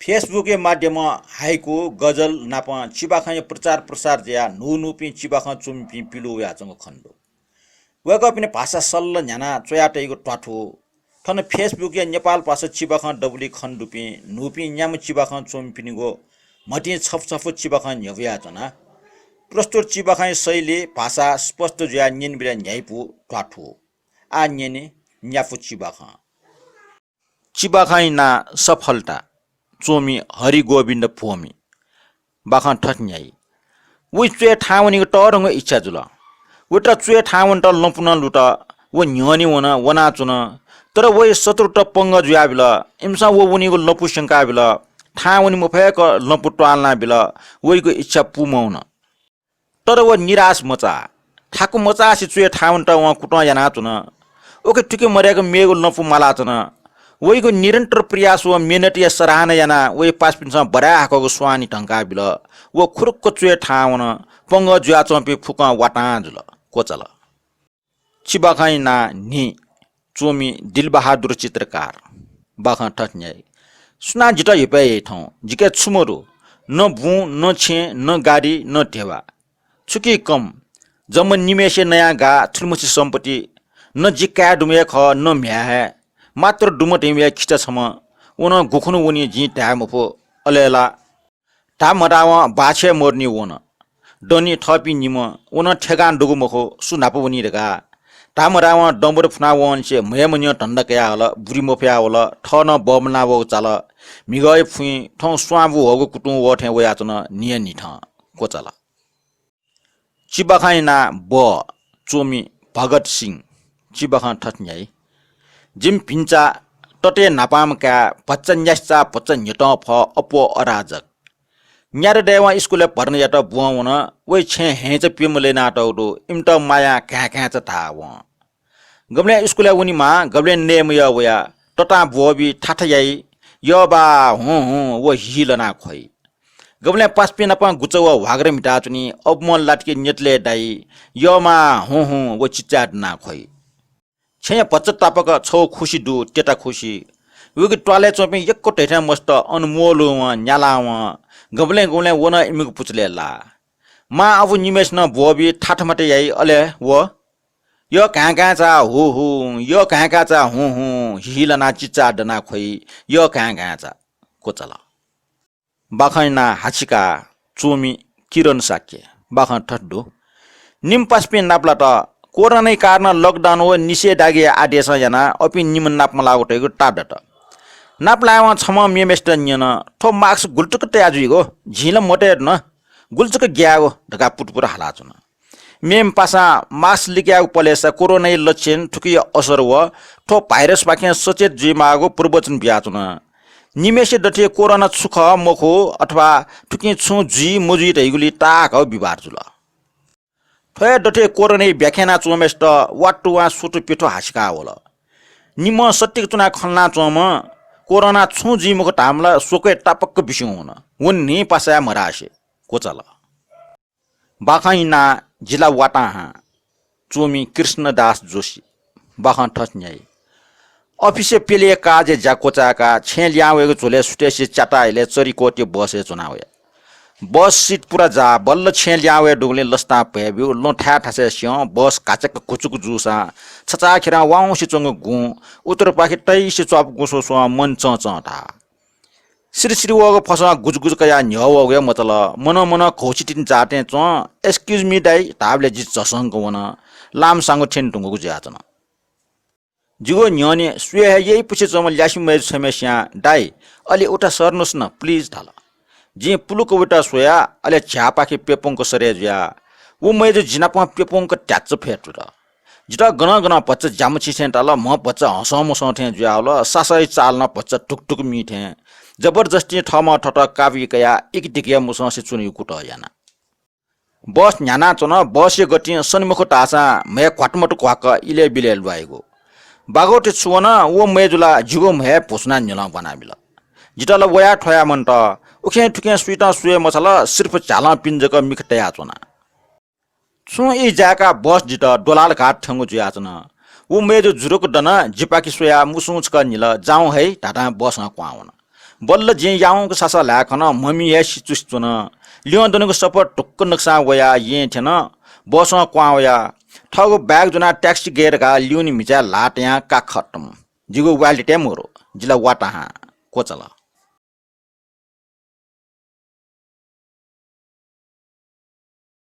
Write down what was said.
Facebook के माध्यम haiku गजल नाप चिबाखाय प्रचार प्रसार ज्या नु नुपी चिबाखा चुम्पी पिलु याचंग खण्डो वक पनि भाषा सल्ल न्याना चोयाटैको ट्वाठो थन फेसबुक या नेपाल भाषा चिबाखा डबली खण्डुपी नुपी न्याम चिबाखा चुम्पिनीगो मटी छपछप चिबाखा न्यव्याचना प्रस्तुत चिबाखा शैली भाषा स्पष्ट ज्या न्यन बिरा न्याइपु ट्वाठो आ न्यने न्याफु चिबाखा ना सफलता चोमी हरि गोविन्द फोमी बाखा ठट्न्याई उ चुए ठावनीको टरंग इच्छा जुल उटा चुए ठावन त लपुन लुट व न्यनी वना वना चुन तर वै सतुट पंग जुया बिल इमसा व उनीको लपु शंका बिल ठावनी मुफेक लपु टालना बिल वैको इच्छा पुमाउन तर व निराश मचा ठाकु मचा सि चुए ठावन त व कुट याना चुन ओके ठिकै मरेको मेगो लपु माला चुन वैको निरन्तर प्रयास व मेहनत या सराहना याना वै पासपिनसँग बडा हाकको स्वानी ढंका बिल व खुरुक्क चुए ठावन पंग जुया चम्पी फुका वाटा जुल कोचल चिबाखाई ना नि चोमी दिलबहादुर चित्रकार बाखा ठट्न्याई सुना जिटा हिपे ठाउँ जिके छुमरो न भू न छे न गाडी न ढेवा छुकी कम जम निमेषे नयाँ गा थुलमुसी सम्पत्ति न जिका डुमे ख न म्याहे मात्र डुमट हिमिया खिचा छम उन गुखुनु उनी जी ट्यामफो अलेला टामरावा बाछे मोर्नी वन डनी थपी निम उन ठेगान डुगुमखो सुनापो उनी रेगा टामरावा डम्बर फुना वन से मयमन्य टण्डकया हल बुरी मोफया हल ठन बमना वो चाल मिगय फुई ठौ स्वाबु होगु कुटु वठे वयाचन नियनि ठ कोचला चिबाखाइना ब चोमी भगत सिंह चिबाखा ठट्न्याई जिम पिन्चा टटे नापामका बच्चन न्यास्चा बच्चन न्यट फ अपो अराजक न्यार देवा स्कुले पढ्न यात बुवन वै छे हेच पिमले नाटौडो इमट माया क्या क्या च था व गबले स्कुले उनी मा गबले नेम य वया टटा बोबी ठाठयाई य बा हु हु व हिलना खोइ गबले पासपिन पा गुचव वागरे मिटा चुनी अपमन लाटके नेटले दाई य मा हु हु व चिचाट ना खोइ छे पश्चातापक छौ खुशी दु टेटा खुशी उगी ट्वाले चोपी एकको टेठा मस्त अनमोलो व न्याला व गबले गबले वना इमिक पुचले ला मा अब निमेष न बोबी ठाठमटे याई अले व यो काका चा हु हु यो काका चा हु हु हिलना चिचा डना खोइ यो काका चा कोचला बाखैना हाचिका चोमी किरण साक्य बाखा ठड्डो निम पासपिन नाप्ला त कोरोना कारण लकडाउन व निषेधाज्ञा आदेश याना अपि निमन नाप मलागटेको टाडट नाप लावा छम मेमेस्ट न्यन थो मार्क्स गुल्टुक तयाजुइगो झिल मोटे न गुल्चुक ग्यागो ढका पुटपुर हालाचुन मेम पासा मार्क्स लिग्यागो पलेसा कोरोना लक्षण ठुकी असर व थो भाइरस बाके सचेत जिमागो पूर्वचन बियाचुन निमेषे डटे कोरोना छुख मखो अथवा ठुकी छु जी मुजी रैगुली ताक बिबार जुल थय डटे कोरोना व्याख्याना चोमेस्ट वाटुवा सुटु पिठो हासिका होला निम सत्य चुना खल्ना चोम कोरोना छु जी मुख टामला सोके टापक्क बिस्यु हुन उन्नी पासा मरासे कोचल बाखाइना जिल्ला वाटाहा चोमी कृष्णदास जोशी बाखा ठस्न्याई अफिसे पेले काजे जाकोचाका छे ल्यावेको झोले सुटेसी चाटाइले चरीकोटे बसे चुनावे बस सीट पूरा जा बल्ल छे ल्यावे डुगले लस्ता पेब्यु लो ठा ठासे स्यो बस काचक कुचुक जुसा छचा खेरा वाउसी चंग गु उत्तर पाखे तैसे चप गुसो सो मन चचा श्री श्री वगो फसा गुजगुज कया न्यवगे मतल मन मन खोचिटिन जाटे च एक्सक्यूज मी दाइ ताबले जि चसंग वन लाम सांगो ठेन टुंगु ज्याचन जिगो न्यने सुए यही पछि चम ल्यासी मै समस्या दाइ अलि उठा सर्नुस् न प्लिज ढाल जे पुलुक उटा सोया अले छ्यापाखे पेपोङको सरे ज्या उ मैले जिनापा पेपोङको ट्याच फेट र जिटा गना गना बच्चा जामछि सेन्टाल म बच्चा हसम सथे ज्या ल सासै चाल्न बच्चा टुकटुक मिठे जबरजस्ती ठमा ठट कावि कया एक टिकिया मुससे चुनि कुट याना बस न्याना चन बस गति सन्मुख टासा मे क्वाटमट क्वाक इले बिले लुआइगो बागोटे छुवन ओ मेजुला जिगो मे पोसना न्यला बनाबिल जिटाल वया ठया मन त उखे ठुके सुइता सुए मसला सिर्फ चाला पिन्जक मिखटया चना छु ई जाका बस जिटा डोलाल घाट ठंगु जुयाचन उ मेजो जुरुक दना जिपाकी सोया मुसुच क निल जाउ है टाटा बस न क्वावन बल्ल जे याउको सासा ल्याखन मम्मी या सिचुस्चुन लियो दनको सपोर्ट टुक्क नक्सा वया ये थेन बस क्वा वया ठगो ब्याग जुना ट्याक्सी गेरका लियोनि मिचा लाटया का खटम जिगो वालिटे मोरो जिला वाटा कोचला